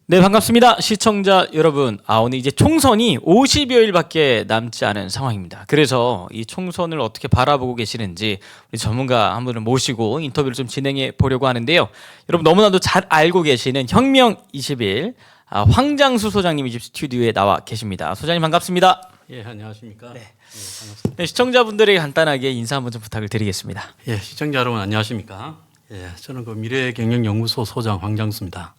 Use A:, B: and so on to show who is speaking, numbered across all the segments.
A: 네, 반갑습니다. 시청자 여러분. 오늘 이제 총선이 50여일밖에 남지 않은 상황입니다. 그래서 이 총선을 어떻게 바라보고 계시는지 우리 전문가 한 분을 모시고 인터뷰를 좀 진행해 보려고 하는데요. 여러분 너무나도 잘 알고 계시는 혁명 20일 황장수 소장님이 지금 스튜디오에 나와 계십니다. 소장님 반갑습니다.
B: 예, 안녕하십니까?
A: 네.
B: 반갑습니다.
A: 네, 시청자분들에게 간단하게 인사 한번 좀 부탁을 드리겠습니다.
B: 예, 시청자 여러분 안녕하십니까? 예, 저는 그 미래경영연구소 소장 황장수입니다.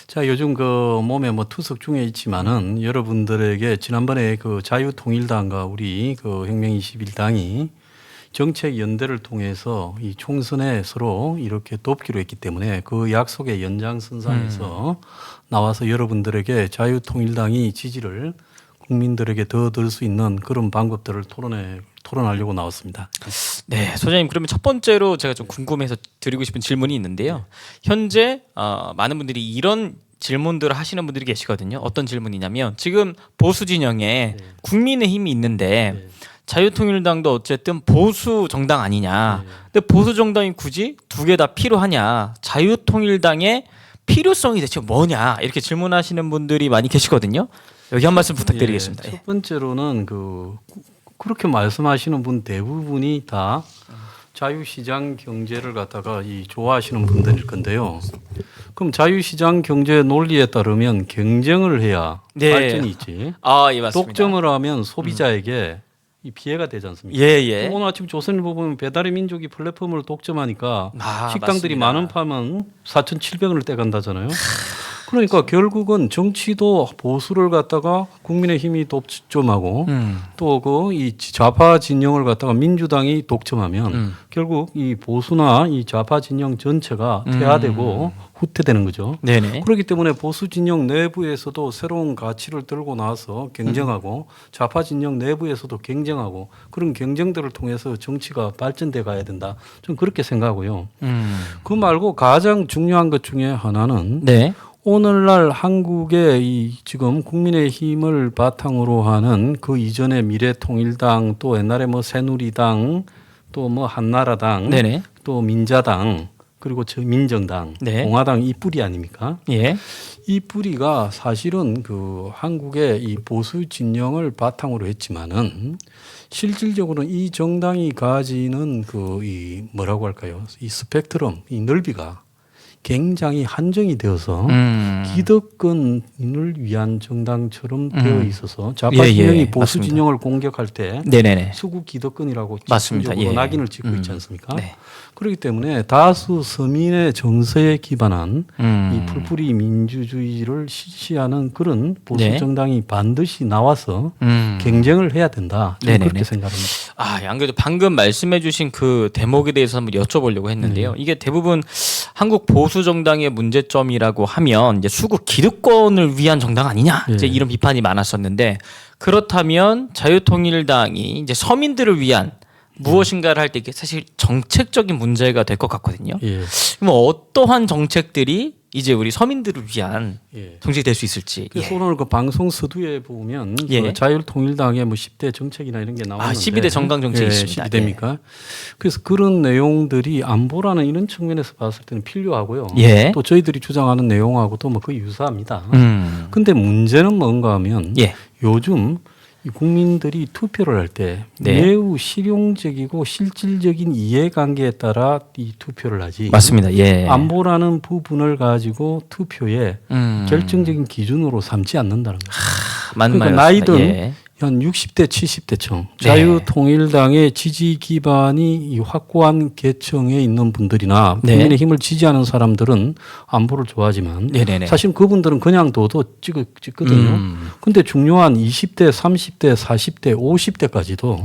B: 자, 요즘 그 몸에 뭐 투석 중에 있지만은 여러분들에게 지난번에 그 자유통일당과 우리 그 혁명21당이 정책 연대를 통해서 이 총선에 서로 이렇게 돕기로 했기 때문에 그 약속의 연장선상에서 나와서 여러분들에게 자유통일당이 지지를 국민들에게 더 들 수 있는 그런 방법들을 토론하려고 나왔습니다.
A: 네, 소장님 그러면 첫 번째로 제가 좀 궁금해서 드리고 싶은 질문이 있는데요. 현재 많은 분들이 이런 질문들을 하시는 분들이 계시거든요. 어떤 질문이냐면 지금 보수 진영에 국민의힘이 있는데 자유통일당도 어쨌든 보수 정당 아니냐. 근데 보수 정당이 굳이 두 개 다 필요하냐. 자유통일당의 필요성이 대체 뭐냐. 이렇게 질문하시는 분들이 많이 계시거든요. 여기 한 말씀 부탁드리겠습니다.
B: 예, 첫 번째로는 그렇게 말씀하시는 분 대부분이 다 자유시장 경제를 갖다가 좋아하시는 분들일 건데요. 그럼 자유시장 경제 논리에 따르면 경쟁을 해야
A: 네.
B: 발전이 있지.
A: 예, 맞습니다.
B: 독점을 하면 소비자에게 이 피해가 되지 않습니까?
A: 예.
B: 오늘 아침 조선일보 보면 배달의 민족이 플랫폼을 독점하니까 식당들이
A: 맞습니다.
B: 10,000원 파면 4,700원을 떼간다잖아요. 그러니까 결국은 정치도 보수를 갖다가 국민의힘이 독점하고 또 이 좌파 진영을 갖다가 민주당이 독점하면 결국 이 보수나 이 좌파 진영 전체가 퇴화되고 후퇴되는 거죠.
A: 네네.
B: 그렇기 때문에 보수 진영 내부에서도 새로운 가치를 들고 나와서 경쟁하고 좌파 진영 내부에서도 경쟁하고 그런 경쟁들을 통해서 정치가 발전돼 가야 된다. 좀 그렇게 생각하고요. 그 말고 가장 중요한 것 중에 하나는
A: 네.
B: 오늘날 한국의 이 지금 국민의힘을 바탕으로 하는 그 이전의 미래통일당 또 옛날에 뭐 새누리당 또 뭐 한나라당
A: 네네.
B: 또 민자당 그리고 민정당
A: 네.
B: 공화당 이 뿌리 아닙니까?
A: 예.
B: 이 뿌리가 사실은 그 한국의 이 보수 진영을 바탕으로 했지만은 실질적으로는 이 정당이 가지는 그 이 뭐라고 할까요? 이 스펙트럼 이 넓이가 굉장히 한정이 되어서 기득권을 위한 정당처럼 되어 있어서 좌파 진영이 보수
A: 맞습니다.
B: 진영을 공격할 때
A: 네네네.
B: 수구 기득권이라고
A: 맞습니다.
B: 직접적으로
A: 예.
B: 낙인을 찍고 있지 않습니까?
A: 네.
B: 그렇기 때문에 다수 서민의 정서에 기반한 이 풀뿌리 민주주의를 실시하는 그런 보수
A: 네.
B: 정당이 반드시 나와서 경쟁을 해야 된다. 저는
A: 네네네.
B: 그렇게 생각합니다.
A: 안 그래도 방금 말씀해주신 그 대목에 대해서 한번 여쭤보려고 했는데요. 이게 대부분 한국 보수 정당의 문제점이라고 하면 이제 수구 기득권을 위한 정당 아니냐 이제 이런 비판이 많았었는데 그렇다면 자유통일당이 이제 서민들을 위한 무엇인가를 할 때 이게 사실 정책적인 문제가 될 것 같거든요.
B: 예.
A: 그럼 어떠한 정책들이 이제 우리 서민들을 위한
B: 예.
A: 정책이 될 수 있을지.
B: 그래서 오늘 그 방송 서두에 보면 그 자유통일당의 뭐 10대 정책이나 이런 게 나왔는데
A: 12대 정강 정책이 있습니다.
B: 12대입니까? 그래서 그런 내용들이 안보라는 이런 측면에서 봤을 때는 필요하고요.
A: 예.
B: 또 저희들이 주장하는 내용하고도 뭐 거의 유사합니다.
A: 음.
B: 근데 문제는 뭔가 하면
A: 예.
B: 요즘 이 국민들이 투표를 할 때
A: 네.
B: 매우 실용적이고 실질적인 이해관계에 따라 이 투표를 하지.
A: 맞습니다. 예.
B: 안보라는 부분을 가지고 투표에 결정적인 기준으로 삼지 않는다는 거죠.
A: 맞는
B: 그러니까
A: 말이었습니다.
B: 나이든
A: 예.
B: 한 60대, 70대층
A: 네.
B: 자유통일당의 지지 기반이 이 확고한 계층에 있는 분들이나
A: 네.
B: 국민의힘을 지지하는 사람들은 안보를 좋아하지만
A: 네네네.
B: 사실 그분들은 그냥 둬도 찍거든요. 근데 중요한 20대, 30대, 40대, 50대까지도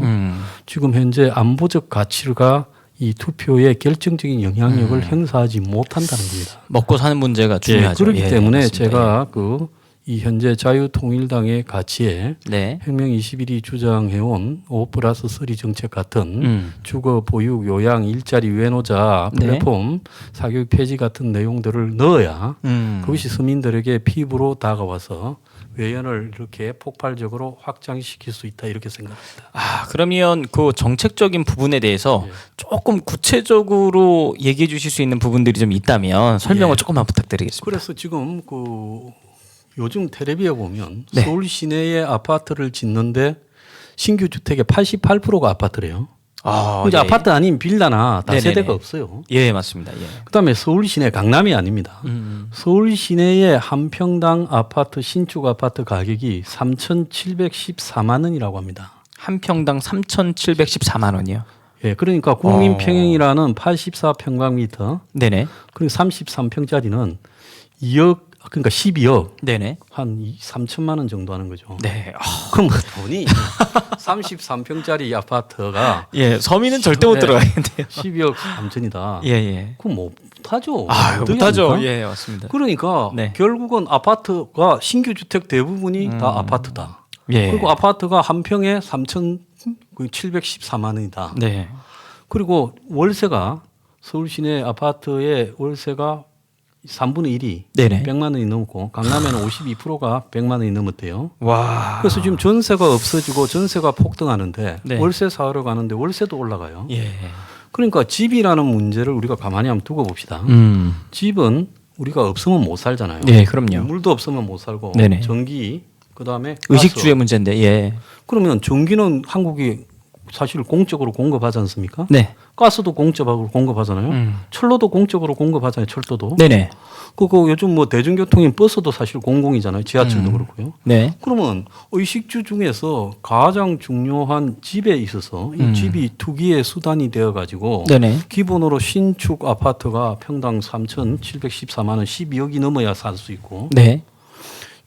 B: 지금 현재 안보적 가치가 이 투표에 결정적인 영향력을 행사하지 못한다는 겁니다.
A: 먹고 사는 문제가 중요하죠.
B: 그렇기
A: 예,
B: 때문에
A: 맞습니다.
B: 제가 이 현재 자유통일당의 가치에
A: 네.
B: 혁명 21이 주장해온 5+3 정책 같은 주거, 보육, 요양, 일자리, 외노자, 플랫폼, 사교육 폐지 같은 내용들을 넣어야 그것이 서민들에게 피부로 다가와서 외연을 이렇게 폭발적으로 확장시킬 수 있다 이렇게 생각합니다.
A: 아, 그러면 그 정책적인 부분에 대해서
B: 예.
A: 조금 구체적으로 얘기해 주실 수 있는 부분들이 좀 있다면 설명을
B: 예.
A: 조금만 부탁드리겠습니다.
B: 그래서 지금 그 요즘 텔레비에 보면
A: 네.
B: 서울 시내에 아파트를 짓는데 신규 주택의 88%가 아파트래요.
A: 아,
B: 이제
A: 예.
B: 아파트 아닌 빌라나
A: 네네네.
B: 다세대가 없어요.
A: 예, 맞습니다. 예.
B: 그다음에 서울 시내 강남이 아닙니다. 서울 시내의 한 평당 아파트 신축 아파트 가격이 3,714만 원이라고 합니다.
A: 한 평당 3,714만 원이요.
B: 예, 그러니까 국민 평형이라는 84평방미터
A: 네네.
B: 그리고 33평짜리는 2억 그러니까 12억
A: 네네.
B: 한 3천만 원 정도 하는 거죠.
A: 네. 아,
B: 그럼 돈이 33평짜리 아파트가
A: 예, 서민은 절대 못
B: 네.
A: 들어가겠는데요.
B: 12억 3천이다.
A: 예, 예.
B: 그럼 못하죠.
A: 아,
B: 어떻게
A: 못하죠.
B: 합니까?
A: 예, 맞습니다.
B: 그러니까
A: 네.
B: 결국은 아파트가 신규 주택 대부분이 다 아파트다.
A: 예.
B: 그리고 아파트가 한 평에 3,714만 원이다.
A: 네.
B: 그리고 월세가 서울 시내 아파트의 월세가 3분의 1이
A: 네네.
B: 100만 원이 넘고 강남에는 52%가 100만 원이 넘었대요.
A: 와.
B: 그래서 지금 전세가 없어지고 전세가 폭등하는데
A: 네.
B: 월세 사러 가는데 월세도 올라가요.
A: 예.
B: 그러니까 집이라는 문제를 우리가 가만히 한번 두고 봅시다. 집은 우리가 없으면 못 살잖아요.
A: 예, 그럼요.
B: 물도 없으면 못 살고
A: 네네.
B: 전기 그다음에
A: 의식주의
B: 가스.
A: 문제인데. 예.
B: 그러면 전기는 한국이 사실 공적으로 공급하지 않습니까?
A: 네.
B: 가스도 공적으로 공급하잖아요. 철로도 공적으로 공급하잖아요. 철도도.
A: 네네.
B: 그거 요즘 뭐 대중교통인 버스도 사실 공공이잖아요. 지하철도 그렇고요.
A: 네.
B: 그러면 의식주 중에서 가장 중요한 집에 있어서 이 집이 투기의 수단이 되어 가지고
A: 네네.
B: 기본으로 신축 아파트가 평당 3,714만 원 12억이 넘어야 살 수 있고
A: 네.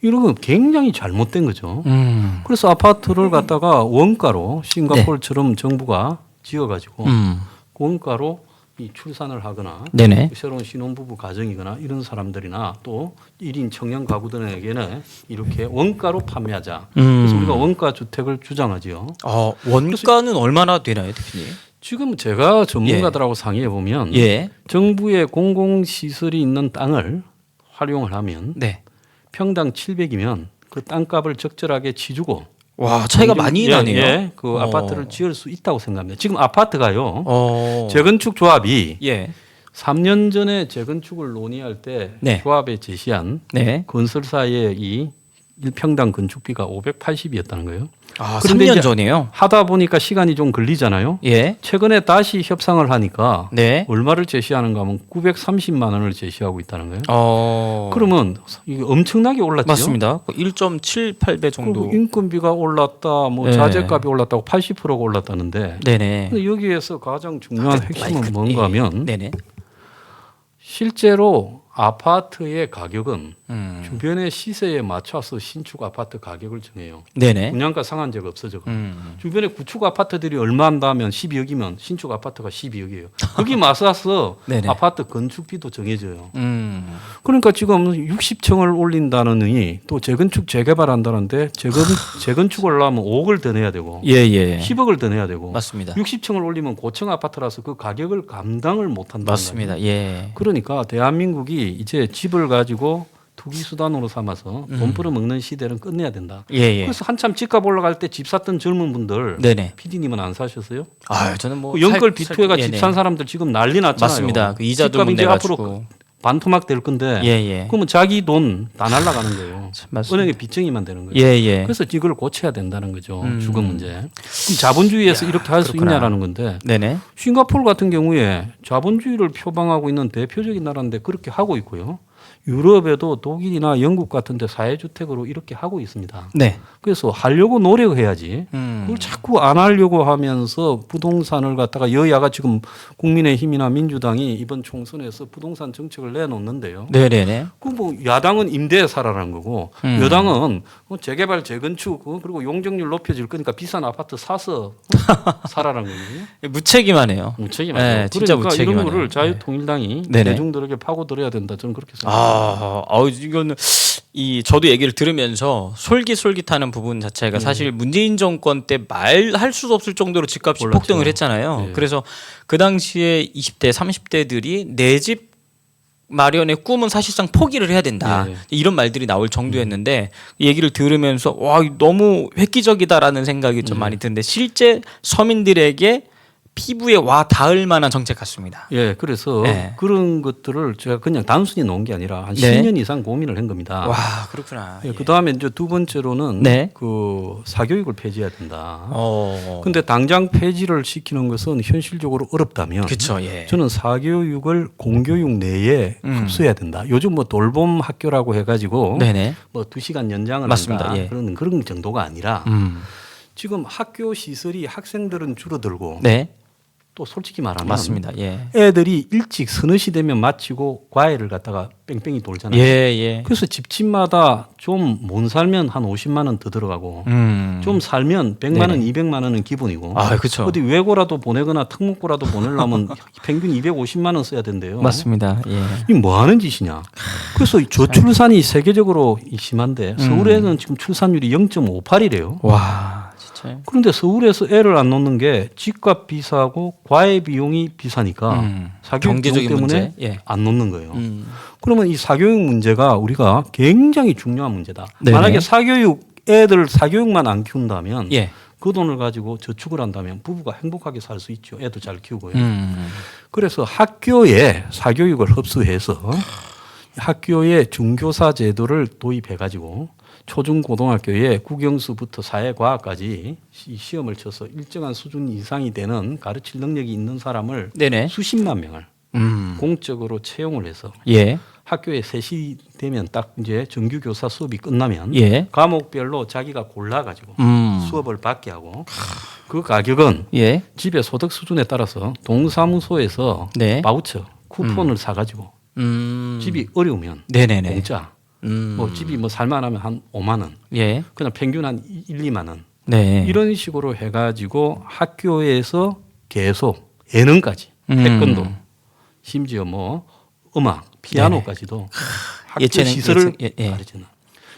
B: 이런 건 굉장히 잘못된 거죠.
A: 음.
B: 그래서 아파트를 갖다가 원가로 싱가포르처럼 정부가 지어 가지고 원가로 이 출산을 하거나
A: 네네.
B: 새로운 신혼부부 가정이거나 이런 사람들이나 또 1인 청년 가구들에게는 이렇게 원가로 판매하자. 그래서 우리가 원가 주택을 주장하지요.
A: 원가는 얼마나 되나요, 대표님?
B: 지금 제가 전문가들하고 상의해 보면
A: 예.
B: 정부의 공공시설이 있는 땅을 활용을 하면
A: 네.
B: 평당 700이면 그 땅값을 적절하게 치주고
A: 와, 차이가 많이 나네요.
B: 예, 그 아파트를 지을 수 있다고 생각합니다. 지금 아파트가요.
A: 어.
B: 재건축 조합이
A: 예.
B: 3년 전에 재건축을 논의할 때
A: 네.
B: 조합에 제시한
A: 네.
B: 건설사의 이 1평당 건축비가 580이었다는 거예요.
A: 아,
B: 그런데
A: 3년
B: 이제
A: 전이에요.
B: 하다 보니까 시간이 좀 걸리잖아요.
A: 예.
B: 최근에 다시 협상을 하니까
A: 네.
B: 얼마를 제시하는가 하면 930만 원을 제시하고 있다는 거예요.
A: 어.
B: 그러면 이게 엄청나게 올랐죠.
A: 맞습니다. 1.78배 정도.
B: 그리고 인건비가 올랐다, 뭐
A: 네.
B: 자재값이 올랐다고 80%가 올랐다는데.
A: 네네.
B: 근데 여기에서 가장 중요한 핵심은 뭔가 하면
A: 네네.
B: 실제로 아파트의 가격은
A: 음.
B: 주변의 시세에 맞춰서 신축 아파트 가격을 정해요.
A: 네네.
B: 분양가 상한제가 없어져. 주변에 구축 아파트들이 얼마 한다면 12억이면 신축 아파트가 12억이에요. 거기 맞서서
A: 네네.
B: 아파트 건축비도 정해져요.
A: 음.
B: 그러니까 지금 60층을 올린다느니 또 재건축 재개발한다는데 재건축을 하려면 5억을 더 내야 되고
A: 예, 예.
B: 10억을 더 내야 되고
A: 맞습니다.
B: 60층을 올리면 고층 아파트라서 그 가격을 감당을 못 한다.
A: 맞습니다. 예.
B: 그러니까 대한민국이 이제 집을 가지고 투기 수단으로 삼아서 돈 벌어먹는 시대는 끝내야 된다.
A: 예, 예.
B: 그래서 한참 집값 올라갈 때 집 샀던 젊은 분들
A: 네네.
B: PD님은 안 사셨어요?
A: 아, 저는 뭐
B: 그 연끌
A: 살-
B: 비투에가
A: 살-
B: 집
A: 예,
B: 산
A: 네.
B: 사람들 지금 난리 났잖아요.
A: 맞습니다. 그 이자도
B: 집값이 이제
A: 내가지고.
B: 앞으로 반토막 될 건데
A: 예, 예.
B: 그러면 자기 돈 다 날라가는 거예요.
A: 맞습니다.
B: 은행에 빚쟁이만 되는 거예요.
A: 예, 예.
B: 그래서 이걸 고쳐야 된다는 거죠. 주거 문제. 그럼 자본주의에서 이렇게 할 수
A: 그렇구나.
B: 있냐라는 건데
A: 네네.
B: 싱가포르 같은 경우에 자본주의를 표방하고 있는 대표적인 나라인데 그렇게 하고 있고요. 유럽에도 독일이나 영국 같은 데 사회주택으로 이렇게 하고 있습니다.
A: 네.
B: 그래서 하려고 노력해야지. 그걸 자꾸 안 하려고 하면서 부동산을 갖다가 여야가 지금 국민의힘이나 민주당이 이번 총선에서 부동산 정책을 내놓는데요.
A: 네네네.
B: 그 뭐 야당은 임대에 살아라는 거고 여당은 뭐 재개발 재건축 그리고 용적률 높여줄 거니까 비싼 아파트 사서 살아라는 거거든요.
A: 무책임하네요.
B: 무책임하죠.
A: 네, 진짜
B: 그러니까
A: 무책임하네요.
B: 이런 거를 자유통일당이
A: 네네.
B: 대중들에게 파고들어야 된다. 저는 그렇게 생각합니다.
A: 이거는 저도 얘기를 들으면서 솔깃솔깃하는 부분 자체가 사실 문재인 정권 때 말할 수 없을 정도로 집값이
B: 올랐죠.
A: 폭등을 했잖아요.
B: 네.
A: 그래서 그 당시에 20대, 30대들이 내 집 마련의 꿈은 사실상 포기를 해야 된다.
B: 예.
A: 이런 말들이 나올 정도였는데 이 얘기를 들으면서 와 너무 획기적이다라는 생각이 좀 많이 드는데 실제 서민들에게 피부에 와 닿을 만한 정책 같습니다.
B: 예, 그래서
A: 네.
B: 그런 것들을 제가 그냥 단순히 놓은 게 아니라 한
A: 네.
B: 10년 이상 고민을 한 겁니다.
A: 와 그렇구나.
B: 예, 그 다음에 이제 두 번째로는
A: 네.
B: 그 사교육을 폐지해야 된다.
A: 어.
B: 근데 당장 폐지를 시키는 것은 현실적으로 어렵다면
A: 그렇죠. 예.
B: 저는 사교육을 공교육 내에 흡수해야 된다. 요즘 뭐 돌봄 학교라고 해가지고
A: 네네.
B: 뭐 2시간 연장을
A: 맞습니다.
B: 한다.
A: 예.
B: 그런 정도가 아니라 지금 학교 시설이 학생들은 줄어들고
A: 네.
B: 또 솔직히 말하면
A: 맞습니다. 예.
B: 애들이 일찍 서너시 되면 마치고 과외를 갖다가 뺑뺑이 돌잖아요.
A: 예, 예.
B: 그래서 집집마다 좀 못 살면 한 50만 원 더 들어가고 좀 살면 100만 원, 200만 원은 기본이고
A: 아, 그렇죠.
B: 어디 외고라도 보내거나 특목고라도 보내려면 평균 250만 원 써야 된대요.
A: 맞습니다. 예.
B: 이 뭐 하는 짓이냐. 그래서 저출산이 세계적으로 심한데 서울에는 지금 출산율이 0.58이래요.
A: 와, 진짜.
B: 그런데 서울에서 애를 안 놓는 게 집값 비싸고 과외 비용이 비싸니까 사교육
A: 경제적인
B: 비용 때문에
A: 문제. 예.
B: 안 놓는 거예요. 그러면 이 사교육 문제가 우리가 굉장히 중요한 문제다.
A: 네네.
B: 만약에 애들 사교육만 안 키운다면
A: 예.
B: 그 돈을 가지고 저축을 한다면 부부가 행복하게 살 수 있죠. 애도 잘 키우고요. 그래서 학교에 사교육을 흡수해서 학교에 중교사 제도를 도입해 가지고 초중고등학교에 국영수부터 사회과학까지 시험을 쳐서 일정한 수준 이상이 되는 가르칠 능력이 있는 사람을
A: 네네.
B: 수십만 명을 공적으로 채용을 해서
A: 예.
B: 학교에 3시 되면 딱 이제 정규 교사 수업이 끝나면
A: 예.
B: 과목별로 자기가 골라 가지고 수업을 받게 하고 그 가격은
A: 예.
B: 집의 소득 수준에 따라서 동사무소에서
A: 네.
B: 바우처 쿠폰을 사 가지고 집이 어려우면
A: 네네네.
B: 공짜. 뭐 집이 뭐 살만하면 한 5만 원.
A: 예.
B: 그냥 평균 한 1, 2만 원.
A: 네.
B: 이런 식으로 해 가지고 학교에서 계속 예능까지 태권도 심지어 뭐 음악 피아노까지도 학교
A: 예체능,
B: 시설을
A: 예.
B: 가르치는.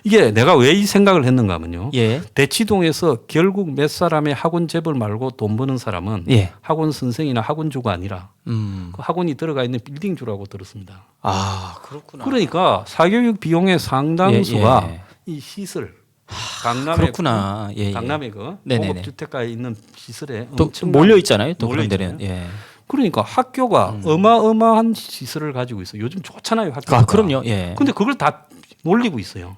B: 이게 내가 왜 이 생각을 했는가 하면요.
A: 예.
B: 대치동에서 결국 몇 사람의 학원 재벌 말고 돈 버는 사람은
A: 예.
B: 학원 선생이나 학원주가 아니라 그 학원이 들어가 있는 빌딩주라고 들었습니다.
A: 아, 그렇구나.
B: 그러니까 사교육 비용의 상당수가
A: 예, 예.
B: 이 시설 강남에
A: 그렇구나. 예, 예.
B: 강남에 그
A: 네네네.
B: 고급 주택가에 있는 시설에
A: 또
B: 엄청난
A: 몰려 있잖아요. 또
B: 몰려
A: 그런 데는.
B: 있잖아요.
A: 예.
B: 그러니까 학교가 어마어마한 시설을 가지고 있어요. 요즘 좋잖아요, 학교가.
A: 아, 그럼요. 예.
B: 근데 그걸 다 놀리고 있어요.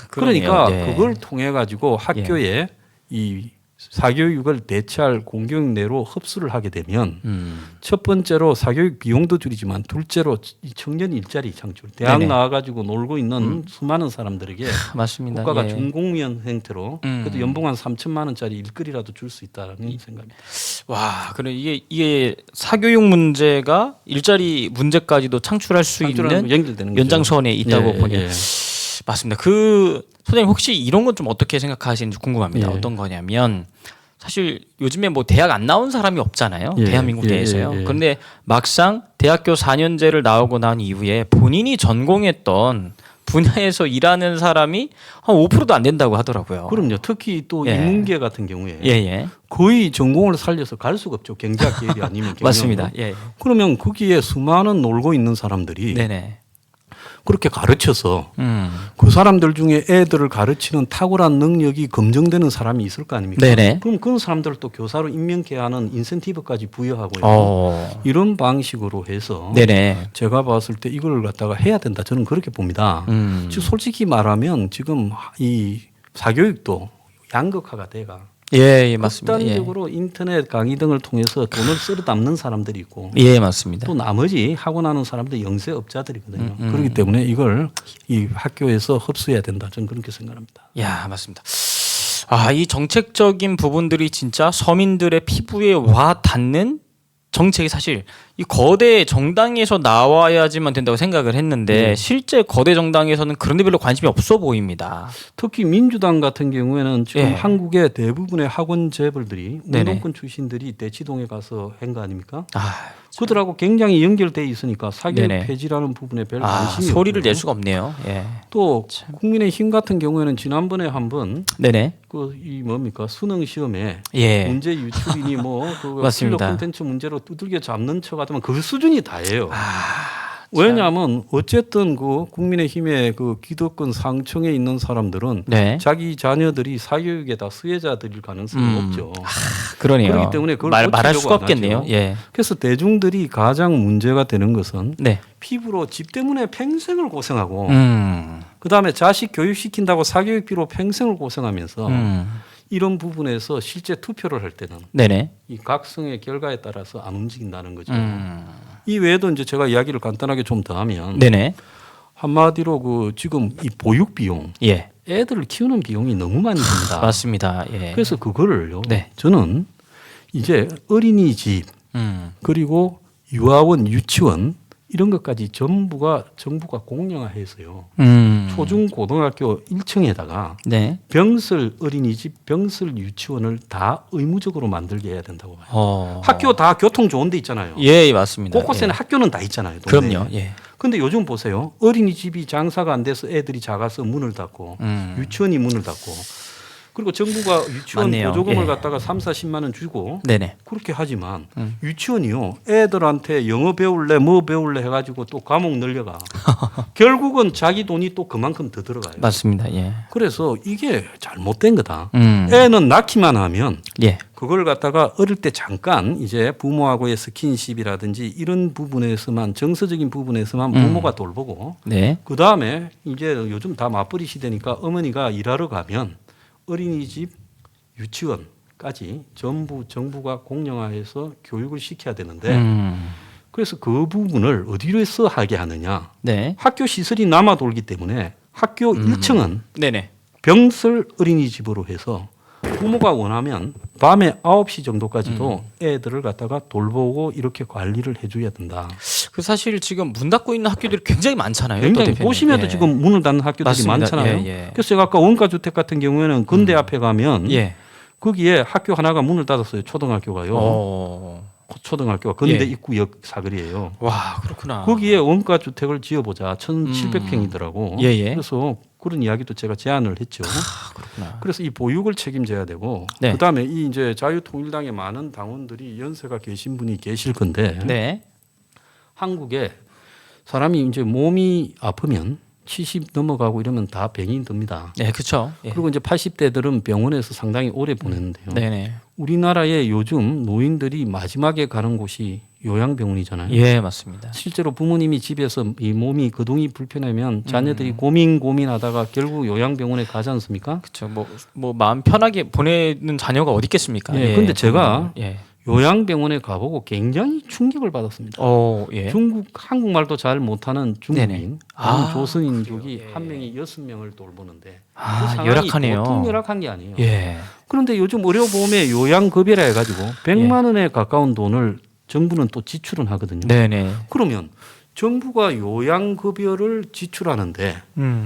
A: 그러네요.
B: 그러니까
A: 예.
B: 그걸 통해 가지고 학교에 이 사교육을 대체할 공교육 내로 흡수를 하게 되면 첫 번째로 사교육 비용도 줄이지만 둘째로 이 청년 일자리 창출. 대학
A: 네네.
B: 나와가지고 놀고 있는 수많은 사람들에게
A: 맞습니다.
B: 국가가
A: 예.
B: 준공무원 형태로 그래도 연봉 한 3천만 원짜리 일거리라도 줄 수 있다는 생각입니다.
A: 와, 그래 이게 사교육 문제가 일자리 문제까지도 창출할 수
B: 창출하는
A: 있는
B: 연결되는 거죠.
A: 연장선에 있다고
B: 예,
A: 보니
B: 예.
A: 맞습니다. 그 소장님 혹시 이런 건 좀 어떻게 생각하시는지 궁금합니다.
B: 예.
A: 어떤 거냐면 사실 요즘에 뭐 대학 안 나온 사람이 없잖아요.
B: 예,
A: 대한민국
B: 예,
A: 내에서요.
B: 예, 예.
A: 그런데 막상 대학교 4년제를 나오고 난 이후에 본인이 전공했던 분야에서 일하는 사람이 한 5%도 안 된다고 하더라고요.
B: 그럼요. 특히 또
A: 예.
B: 인문계 같은 경우에
A: 예, 예.
B: 거의 전공을 살려서 갈 수가 없죠. 경제학 계열이 아니면 경영으로.
A: 맞습니다. 예.
B: 그러면 거기에 수많은 놀고 있는 사람들이
A: 네네.
B: 그렇게 가르쳐서 그 사람들 중에 애들을 가르치는 탁월한 능력이 검증되는 사람이 있을 거 아닙니까?
A: 네네.
B: 그럼 그런 사람들을 또 교사로 임명케 하는 인센티브까지 부여하고요. 이런 방식으로 해서
A: 네네.
B: 제가 봤을 때 이걸 갖다가 해야 된다. 저는 그렇게 봅니다. 즉 솔직히 말하면 지금 이 사교육도 양극화가 돼가
A: 예, 예, 맞습니다. 예.
B: 극단적으로 인터넷 강의 등을 통해서 돈을 쓸어 담는 사람들이 있고
A: 예, 맞습니다.
B: 또 나머지 하고 나는 사람들 영세업자들이거든요. 그렇기 때문에 이걸 이 학교에서 흡수해야 된다. 저는 그렇게 생각합니다.
A: 야, 맞습니다. 아, 이 정책적인 부분들이 진짜 서민들의 피부에 와 닿는 정책이 사실 이 거대 정당에서 나와야지만 된다고 생각을 했는데 실제 거대 정당에서는 그런 데 별로 관심이 없어 보입니다.
B: 특히 민주당 같은 경우에는 지금
A: 예.
B: 한국의 대부분의 학원 재벌들이
A: 네네.
B: 운동권 출신들이 대치동에 가서 한 거 아닙니까?
A: 아,
B: 그들하고 굉장히 연결돼 있으니까 사교육
A: 네네.
B: 폐지라는 부분에 별
A: 아
B: 관심이
A: 소리를
B: 없고요.
A: 낼 수가 없네요. 예.
B: 또 국민의힘 같은 경우에는 지난번에 한번
A: 네네.
B: 그 이 뭡니까 수능 시험에
A: 예.
B: 문제 유출이니 뭐그
A: 맞습니다.
B: 콘텐츠 문제로 두들겨 잡는 척 하더만 그 수준이 다예요. 왜냐하면 어쨌든 그 국민의힘의 그 기득권 상층에 있는 사람들은
A: 네.
B: 자기 자녀들이 사교육에다 수혜자들일 가능성이 높죠.
A: 그러네요.
B: 그렇기 때문에 그걸
A: 말할
B: 고치려고
A: 수가
B: 안
A: 없겠네요.
B: 하죠.
A: 예.
B: 그래서 대중들이 가장 문제가 되는 것은
A: 네.
B: 피부로 집 때문에 평생을 고생하고 그다음에 자식 교육시킨다고 사교육비로 평생을 고생하면서 이런 부분에서 실제 투표를 할 때는
A: 네네.
B: 이 각성의 결과에 따라서 안 움직인다는 거죠. 이 외에도 이제 제가 이야기를 간단하게 좀 더 하면
A: 네네.
B: 한마디로 그 지금 이 보육 비용,
A: 예.
B: 애들을 키우는 비용이 너무 많이 듭니다.
A: 맞습니다. 예.
B: 그래서 그거를요.
A: 네.
B: 저는 이제 어린이집 그리고 유아원, 유치원 이런 것까지 전부가 정부가 공영화해서요. 초중 고등학교 1층에다가
A: 네.
B: 병설 어린이집, 병설 유치원을 다 의무적으로 만들게 해야 된다고 봐요. 학교 다 교통 좋은 데 있잖아요.
A: 예, 맞습니다.
B: 곳곳에는
A: 예.
B: 학교는 다 있잖아요. 동네에.
A: 그럼요. 예.
B: 근데 요즘 보세요. 어린이집이 장사가 안 돼서 애들이 작아서 문을 닫고 유치원이 문을 닫고 그리고 정부가 유치원
A: 맞네요.
B: 보조금을
A: 예.
B: 갖다가 3, 40만 원 주고
A: 네네.
B: 그렇게 하지만 유치원이요. 애들한테 영어 배울래 뭐 배울래 해가지고 또 과목 늘려가. 결국은 자기 돈이 또 그만큼 더 들어가요.
A: 맞습니다. 예.
B: 그래서 이게 잘못된 거다.
A: 음.
B: 애는 낳기만 하면
A: 예.
B: 그걸 갖다가 어릴 때 잠깐 이제 부모하고의 스킨십이라든지 이런 부분에서만 정서적인 부분에서만 부모가 돌보고
A: 네.
B: 그 다음에 이제 요즘 다 맞벌이 시대니까 어머니가 일하러 가면 어린이집, 유치원까지 전부 정부가 공영화해서 교육을 시켜야 되는데 그래서 그 부분을 어디로서 하게 하느냐.
A: 네.
B: 학교 시설이 남아 돌기 때문에 학교 1층은
A: 네네.
B: 병설 어린이집으로 해서 부모가 원하면 밤에 9시 정도까지도 애들을 갖다가 돌보고 이렇게 관리를 해줘야 된다.
A: 그 사실 지금 문 닫고 있는 학교들이 굉장히 많잖아요. 또
B: 굉장히
A: 대표님.
B: 보시면도
A: 예.
B: 지금 문을 닫는 학교들이
A: 맞습니다.
B: 많잖아요.
A: 예, 예.
B: 그래서 제가 아까 원가주택 같은 경우에는 근대 앞에 가면
A: 예.
B: 거기에 학교 하나가 문을 닫았어요. 초등학교가요. 초등학교가 근대
A: 예.
B: 입구역 사거리예요.
A: 와, 그렇구나.
B: 거기에 원가 주택을 지어보자. 1,700평이더라고.
A: 예, 예.
B: 그래서 그런 이야기도 제가 제안을 했죠.
A: 그렇구나.
B: 그래서 이 보육을 책임져야 되고
A: 네.
B: 그다음에 이 이제 자유통일당의 많은 당원들이 연세가 계신 분이 계실 건데
A: 네.
B: 한국에 사람이 이제 몸이 아프면 70 넘어가고 이러면 다 병이 듭니다.
A: 네, 그렇죠. 예.
B: 그리고 이제 80대들은 병원에서 상당히 오래 보내는데요.
A: 네네.
B: 우리나라에 요즘 노인들이 마지막에 가는 곳이 요양병원이잖아요.
A: 예, 맞습니다.
B: 실제로 부모님이 집에서 이 몸이 거동이 불편하면 자녀들이 고민하다가 결국 요양병원에 가지 않습니까?
A: 그렇죠. 뭐 마음 편하게 보내는 자녀가 어디 있겠습니까?
B: 예, 근데 제가
A: 예.
B: 요양병원에 가보고 굉장히 충격을 받았습니다.
A: 예.
B: 한국말도 잘 못하는
A: 네네.
B: 중국인,
A: 아,
B: 조선인족이
A: 그래요? 예.
B: 한 명이 6명을 돌보는데
A: 아,
B: 그 상황이
A: 열악하네요.
B: 보통 열악한 게 아니에요.
A: 예.
B: 그런데 요즘 의료보험에 요양급여라 해가지고 100만 원에 가까운 돈을 정부는 또 지출은 하거든요.
A: 네네.
B: 그러면 정부가 요양급여를 지출하는데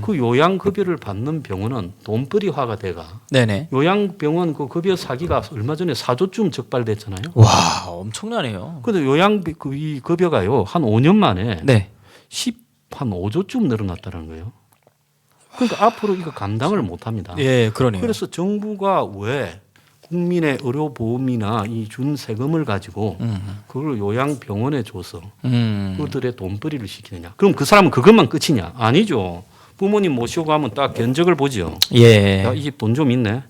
B: 그 요양급여를 받는 병원은 돈벌이화가 돼가
A: 네네.
B: 요양병원 그 급여 사기가 얼마 전에 4조쯤 적발됐잖아요.
A: 와, 엄청나네요.
B: 근데 이 급여가요 한 5년 만에
A: 네.
B: 한 5조쯤 늘어났다는 거예요. 그러니까 앞으로 이거 감당을 못합니다.
A: 예, 그러네요.
B: 그래서 정부가 왜 국민의 의료보험이나 이 준 세금을 가지고 그걸 요양병원에 줘서 그들의 돈벌이를 시키느냐. 그럼 그 사람은 그것만 끝이냐. 아니죠. 부모님 모시고 가면 딱 견적을 보죠.
A: 예.
B: 야, 이 집 돈 좀 있네.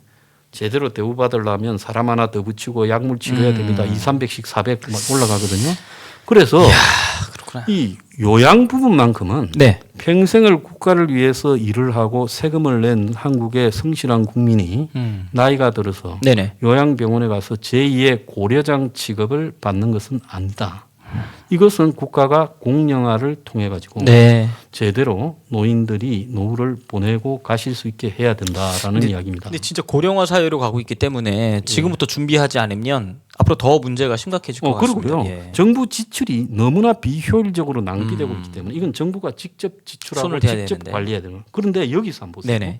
B: 제대로 대우받으려면 사람 하나 더 붙이고 약물 치료해야 됩니다. 2, 300씩 400 올라가거든요. 그래서
A: 그렇구나.
B: 이 요양 부분만큼은
A: 네.
B: 평생을 국가를 위해서 일을 하고 세금을 낸 한국의 성실한 국민이 나이가 들어서
A: 네네.
B: 요양병원에 가서 제2의 고려장 취급을 받는 것은 아니다. 이것은 국가가 공영화를 통해 가지고
A: 네.
B: 제대로 노인들이 노후를 보내고 가실 수 있게 해야 된다라는 이야기입니다.
A: 근데 진짜 고령화 사회로 가고 있기 때문에 지금부터 준비하지 않으면 앞으로 더 문제가 심각해질 것 같습니다.
B: 그리고요.
A: 예.
B: 정부 지출이 너무나 비효율적으로 낭비되고 있기 때문에 이건 정부가 직접 지출하고
A: 손을 대야
B: 직접
A: 되는데.
B: 관리해야 되는. 그런데 여기서 한번 보세요.
A: 네네.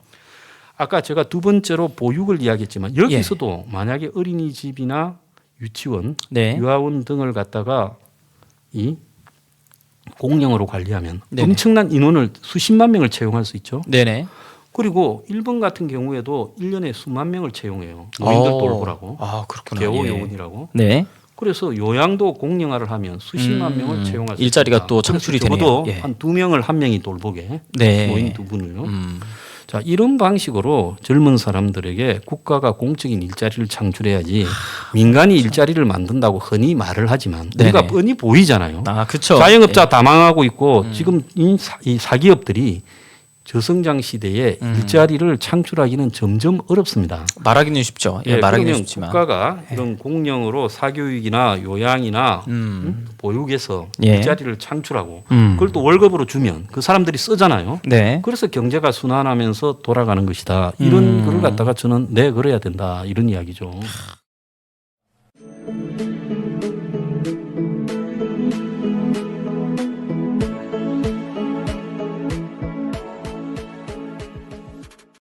B: 아까 제가 두 번째로 보육을 이야기했지만 여기서도 만약에 어린이집이나 유치원,
A: 네.
B: 유아원 등을 갖다가 이 공영으로 관리하면
A: 네네.
B: 엄청난 인원을 수십만 명을 채용할 수 있죠.
A: 네네.
B: 그리고 일본 같은 경우에도 1년에 수만 명을 채용해요. 노인들 돌보라고.
A: 아, 그렇구나.
B: 개호
A: 예.
B: 요원이라고.
A: 네.
B: 그래서 요양도 공영화를 하면 수십만 명을 채용할 수
A: 일자리가
B: 있습니다.
A: 또 창출이
B: 그래서 적어도
A: 되네요. 예.
B: 한 2명을 한 명이 돌보게
A: 네.
B: 노인 2분을요. 자, 이런 방식으로 젊은 사람들에게 국가가 공적인 일자리를 창출해야지 민간이 일자리를 만든다고 흔히 말을 하지만 우리가
A: 네네.
B: 뻔히 보이잖아요.
A: 아, 그렇죠.
B: 자영업자 다 망하고 있고 지금 이 사기업들이 저성장 시대에 일자리를 창출하기는 점점 어렵습니다.
A: 말하기는 쉽죠. 예,
B: 예,
A: 말하기는
B: 그러면
A: 쉽지만.
B: 국가가 이런 공영으로 사교육이나 요양이나 보육에서
A: 예.
B: 일자리를 창출하고 그걸 또 월급으로 주면 그 사람들이 쓰잖아요.
A: 네.
B: 그래서 경제가 순환하면서 돌아가는 것이다. 이런 거를 갖다가 저는 네 그래야 된다 이런 이야기죠.